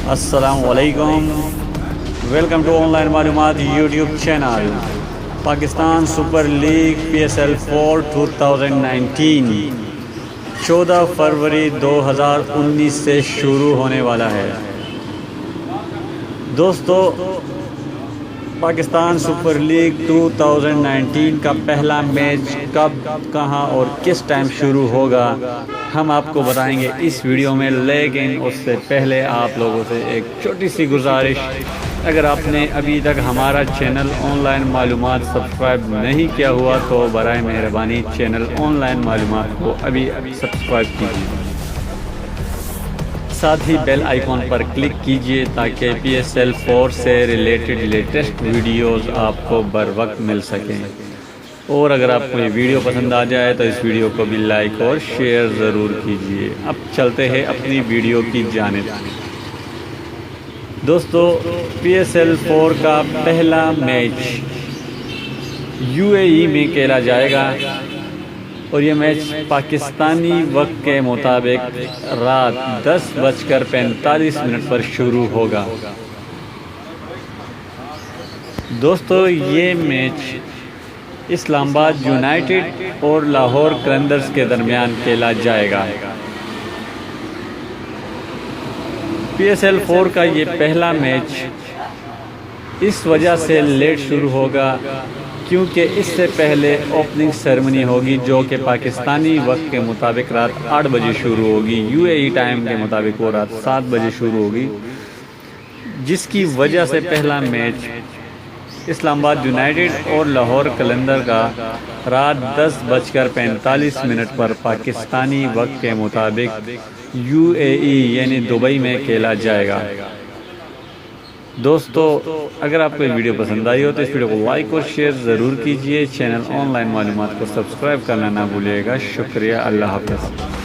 अस्सलामुअलैकुम, welcome to online मालूमात YouTube channel. Pakistan super league PSL 4 2019 14 फरवरी 2019 से शुरू होने वाला है। दोस्तों, पाकिस्तान सुपर लीग 2019 का पहला मैच कब, कहां और किस टाइम शुरू होगा हम आपको बताएंगे इस वीडियो में। लेकिन उससे पहले आप लोगों से एक छोटी सी गुजारिश, अगर आपने अभी तक हमारा चैनल ऑनलाइन मालूमात सब्सक्राइब नहीं किया हुआ तो बराए मेहरबानी चैनल ऑनलाइन मालूमात को अभी सब्सक्राइब कीजिए। साथ ही बेल आइकॉन पर क्लिक कीजिए ताकि PSL 4 से रिलेटेड लेटेस्ट वीडियोस आपको बर वक्त मिल सकें। और अगर आपको ये वीडियो पसंद आ जाए तो इस वीडियो को भी लाइक और शेयर ज़रूर कीजिए। अब चलते हैं अपनी वीडियो की जानिब। दोस्तों, PSL 4 का पहला मैच UAE में खेला जाएगा और ये मैच पाकिस्तानी वक्त के मुताबिक रात 10:45 पर शुरू होगा। दोस्तों, ये मैच इस्लामाबाद यूनाइटेड और लाहौर कलंदर्स के दरमियान खेला जाएगा। PSL 4 का ये पहला मैच इस वजह से लेट शुरू होगा क्योंकि इससे पहले ओपनिंग सेरेमनी होगी जो कि पाकिस्तानी वक्त के मुताबिक रात 8 बजे शुरू होगी। UAE टाइम के मुताबिक वो रात 7 बजे शुरू होगी, जिसकी वजह से पहला मैच इस्लामाबाद यूनाइटेड और लाहौर कलंदर का रात 10:45 पर पाकिस्तानी वक्त के मुताबिक UAE यानी दुबई में खेला जाएगा। दोस्तों, अगर आपको ये वीडियो पसंद आई हो तो इस वीडियो को लाइक और शेयर ज़रूर कीजिए। चैनल ऑनलाइन मालूमात को सब्सक्राइब करना ना भूलिएगा। शुक्रिया। अल्लाह हाफ़िज़।